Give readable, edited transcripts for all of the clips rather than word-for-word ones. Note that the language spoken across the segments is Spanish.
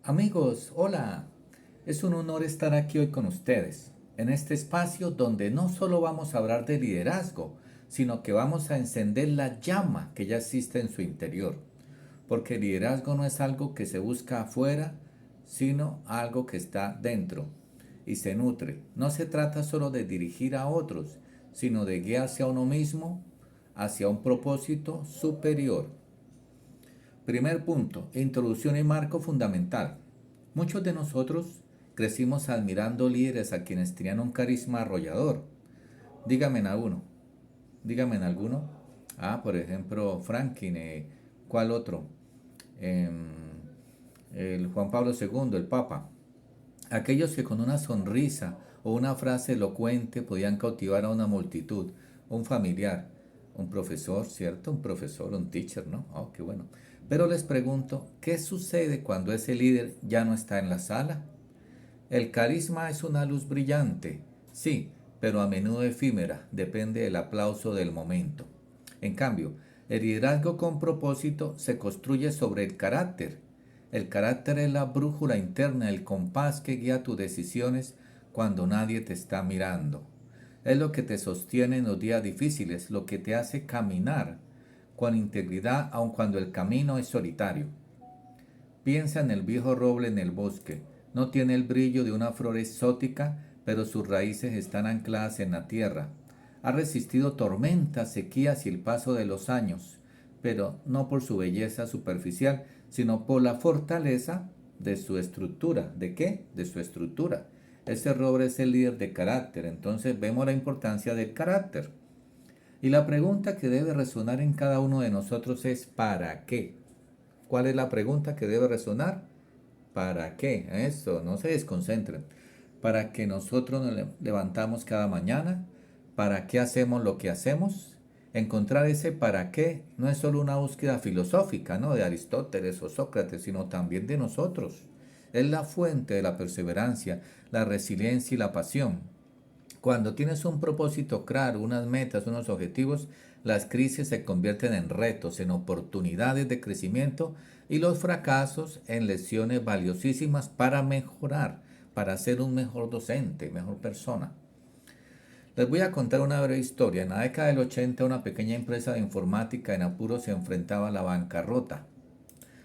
Amigos, hola. Es un honor estar aquí hoy con ustedes, en este espacio donde no solo vamos a hablar de liderazgo, sino que vamos a encender la llama que ya existe en su interior. Porque el liderazgo no es algo que se busca afuera, sino algo que está dentro y se nutre. No se trata solo de dirigir a otros, sino de guiarse a uno mismo hacia un propósito superior. Primer punto, introducción y marco fundamental. Muchos de nosotros crecimos admirando líderes a quienes tenían un carisma arrollador. Dígame en alguno. Dígame en alguno. Por ejemplo, Franklin. ¿Cuál otro? Em, el Juan Pablo II, el Papa. Aquellos que con una sonrisa o una frase elocuente podían cautivar a una multitud, un familiar, un profesor, ¿cierto? Un profesor, un teacher, ¿no? Oh, qué bueno. Pero les pregunto, ¿qué sucede cuando ese líder ya no está en la sala? El carisma es una luz brillante, sí, pero a menudo efímera, depende del aplauso del momento. En cambio, el liderazgo con propósito se construye sobre el carácter. El carácter es la brújula interna, el compás que guía tus decisiones cuando nadie te está mirando. Es lo que te sostiene en los días difíciles, lo que te hace caminar con integridad aun cuando el camino es solitario. Piensa en el viejo roble en el bosque. No tiene el brillo de una flor exótica, pero sus raíces están ancladas en la tierra. Ha resistido tormentas, sequías y el paso de los años, pero no por su belleza superficial, sino por la fortaleza de su estructura. ¿De qué? De su estructura. Ese roble es el líder de carácter, entonces vemos la importancia del carácter. Y la pregunta que debe resonar en cada uno de nosotros es ¿para qué? ¿Cuál es la pregunta que debe resonar? ¿Para qué? Eso, no se desconcentren. ¿Para que nosotros nos levantamos cada mañana? ¿Para qué hacemos lo que hacemos? Encontrar ese para qué no es solo una búsqueda filosófica, ¿no? De Aristóteles o Sócrates, sino también de nosotros. Es la fuente de la perseverancia, la resiliencia y la pasión. Cuando tienes un propósito claro, unas metas, unos objetivos, las crisis se convierten en retos, en oportunidades de crecimiento y los fracasos en lecciones valiosísimas para mejorar, para ser un mejor docente, mejor persona. Les voy a contar una breve historia. En la década del 80, una pequeña empresa de informática en apuros se enfrentaba a la bancarrota.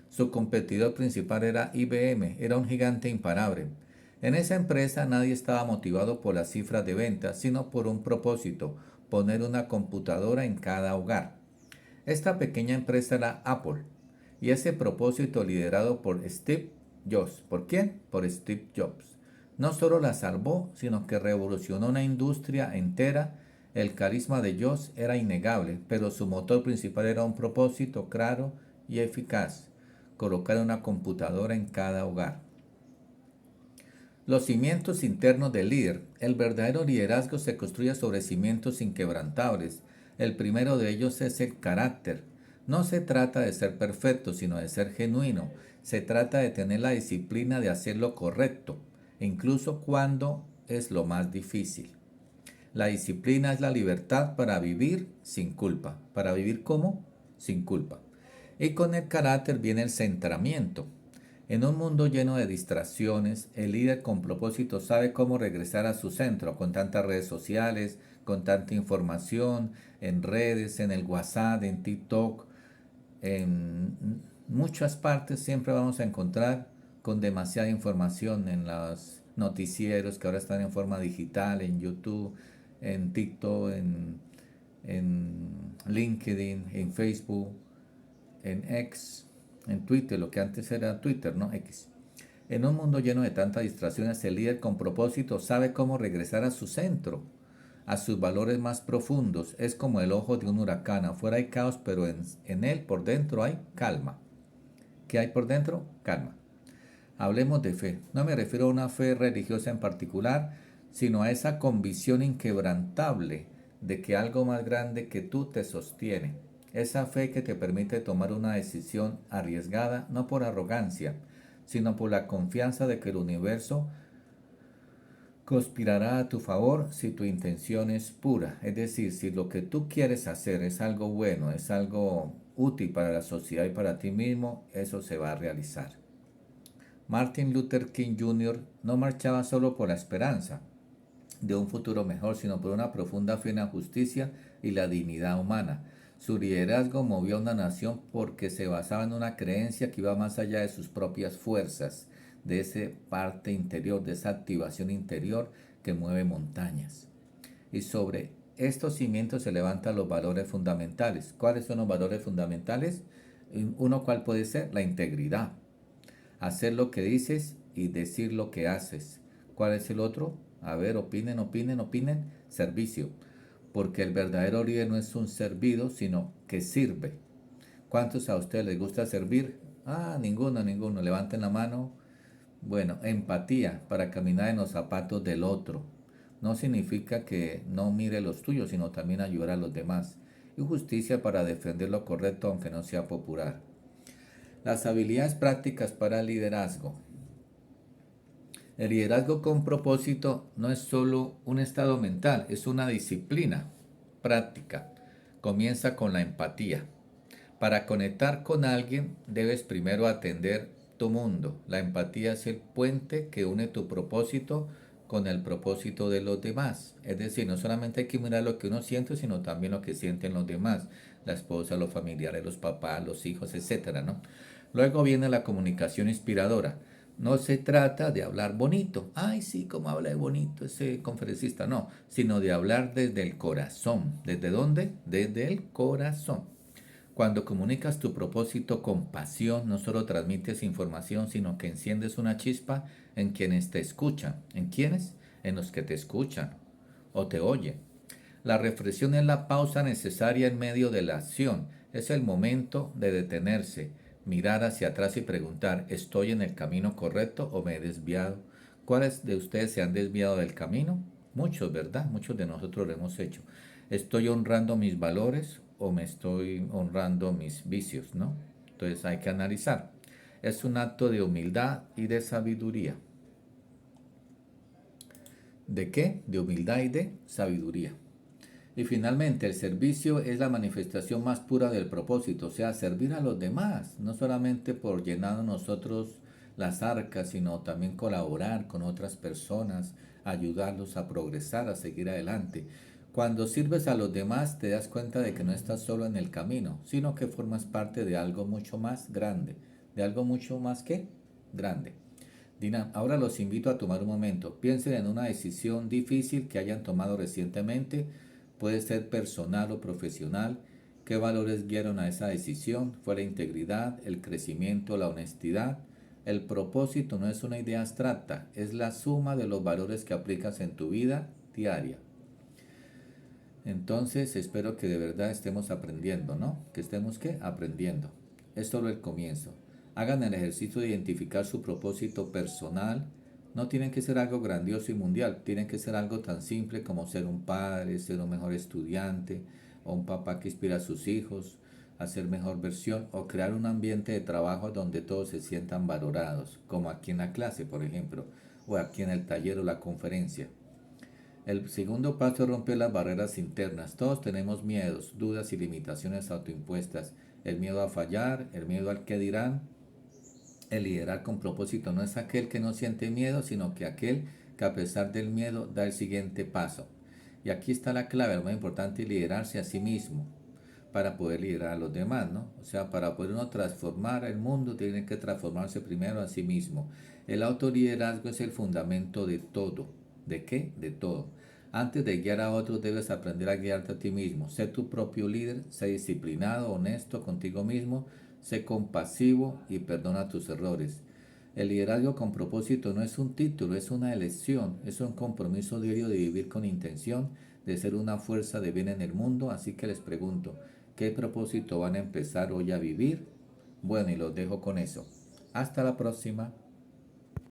Su competidor principal era IBM, era un gigante imparable. En esa empresa nadie estaba motivado por las cifras de ventas, sino por un propósito, poner una computadora en cada hogar. Esta pequeña empresa era Apple, y ese propósito liderado por Steve Jobs. ¿Por quién? Por Steve Jobs. No solo la salvó, sino que revolucionó una industria entera. El carisma de Jobs era innegable, pero su motor principal era un propósito claro y eficaz: colocar una computadora en cada hogar. Los cimientos internos del líder. El verdadero liderazgo se construye sobre cimientos inquebrantables. El primero de ellos es el carácter. No se trata de ser perfecto, sino de ser genuino. Se trata de tener la disciplina de hacer lo correcto, incluso cuando es lo más difícil. La disciplina es la libertad para vivir sin culpa. ¿Para vivir cómo? Sin culpa. Y con el carácter viene el centramiento. En un mundo lleno de distracciones, el líder con propósito sabe cómo regresar a su centro con tantas redes sociales, con tanta información, en redes, en el WhatsApp, en TikTok, en muchas partes siempre vamos a encontrar con demasiada información en los noticieros que ahora están en forma digital, en YouTube, en TikTok, en LinkedIn, en Facebook, en X, en Twitter, lo que antes era Twitter, ¿no? X. En un mundo lleno de tantas distracciones, el líder con propósito sabe cómo regresar a su centro, a sus valores más profundos. Es como el ojo de un huracán. Afuera hay caos, pero en él por dentro hay calma. ¿Qué hay por dentro? Calma. Hablemos de fe. No me refiero a una fe religiosa en particular, sino a esa convicción inquebrantable de que algo más grande que tú te sostiene. Esa fe que te permite tomar una decisión arriesgada, no por arrogancia, sino por la confianza de que el universo conspirará a tu favor si tu intención es pura. Es decir, si lo que tú quieres hacer es algo bueno, es algo útil para la sociedad y para ti mismo, eso se va a realizar. Martin Luther King Jr. no marchaba solo por la esperanza de un futuro mejor, sino por una profunda fe en la justicia y la dignidad humana. Su liderazgo movió a una nación porque se basaba en una creencia que iba más allá de sus propias fuerzas, de esa parte interior, de esa activación interior que mueve montañas. Y sobre estos cimientos se levantan los valores fundamentales. ¿Cuáles son los valores fundamentales? Uno, ¿cuál puede ser? La integridad. Hacer lo que dices y decir lo que haces. ¿Cuál es el otro? A ver, opinen. Servicio. Porque el verdadero líder no es un servido, sino que sirve. ¿Cuántos a ustedes les gusta servir? Ah, ninguno. Levanten la mano. Bueno, empatía para caminar en los zapatos del otro. No significa que no mire los tuyos, sino también ayudar a los demás. Y justicia para defender lo correcto aunque no sea popular. Las habilidades prácticas para el liderazgo. El liderazgo con propósito no es solo un estado mental, es una disciplina práctica. Comienza con la empatía. Para conectar con alguien debes primero atender tu mundo. La empatía es el puente que une tu propósito con el propósito de los demás. Es decir, no solamente hay que mirar lo que uno siente, sino también lo que sienten los demás. La esposa, los familiares, los papás, los hijos, etcétera, ¿no? Luego viene la comunicación inspiradora. No se trata de hablar bonito. Ay, sí, como habla de bonito ese conferencista. No, sino de hablar desde el corazón. ¿Desde dónde? Desde el corazón. Cuando comunicas tu propósito con pasión, no solo transmites información, sino que enciendes una chispa en quienes te escuchan. ¿En quiénes? En los que te escuchan o te oyen. La reflexión es la pausa necesaria en medio de la acción. Es el momento de detenerse, mirar hacia atrás y preguntar, ¿estoy en el camino correcto o me he desviado? ¿Cuáles de ustedes se han desviado del camino? Muchos, ¿verdad? Muchos de nosotros lo hemos hecho. ¿Estoy honrando mis valores o me estoy honrando mis vicios, no? Entonces hay que analizar. Es un acto de humildad y de sabiduría. ¿De qué? De humildad y de sabiduría. Y finalmente, el servicio es la manifestación más pura del propósito, o sea, servir a los demás, no solamente por llenar nosotros las arcas, sino también colaborar con otras personas, ayudarlos a progresar, a seguir adelante. Cuando sirves a los demás, te das cuenta de que no estás solo en el camino, sino que formas parte de algo mucho más grande, de algo mucho más que grande. Dina, ahora los invito a tomar un momento. Piensen en una decisión difícil que hayan tomado recientemente. Puede ser personal o profesional. ¿Qué valores guiaron a esa decisión? ¿Fue la integridad, el crecimiento, la honestidad? El propósito no es una idea abstracta, es la suma de los valores que aplicas en tu vida diaria. Entonces, espero que de verdad estemos aprendiendo, ¿no? Que estemos, ¿qué? Aprendiendo. Es solo el comienzo. Hagan el ejercicio de identificar su propósito personal. No tienen que ser algo grandioso y mundial. Tienen que ser algo tan simple como ser un padre, ser un mejor estudiante, o un papá que inspira a sus hijos a ser mejor versión, o crear un ambiente de trabajo donde todos se sientan valorados, como aquí en la clase, por ejemplo, o aquí en el taller o la conferencia. El segundo paso es romper las barreras internas. Todos tenemos miedos, dudas y limitaciones autoimpuestas. El miedo a fallar, el miedo al que dirán. El liderar con propósito no es aquel que no siente miedo, sino que aquel que a pesar del miedo da el siguiente paso. Y aquí está la clave, lo más importante es liderarse a sí mismo para poder liderar a los demás, ¿no? O sea, para poder uno transformar el mundo, tiene que transformarse primero a sí mismo. El autoliderazgo es el fundamento de todo. ¿De qué? De todo. Antes de guiar a otros, debes aprender a guiarte a ti mismo. Sé tu propio líder, sé disciplinado, honesto contigo mismo, sé compasivo y perdona tus errores. El liderazgo con propósito no es un título, es una elección, es un compromiso diario de vivir con intención, de ser una fuerza de bien en el mundo. Así que les pregunto, ¿qué propósito van a empezar hoy a vivir? Bueno, y los dejo con eso. Hasta la próxima.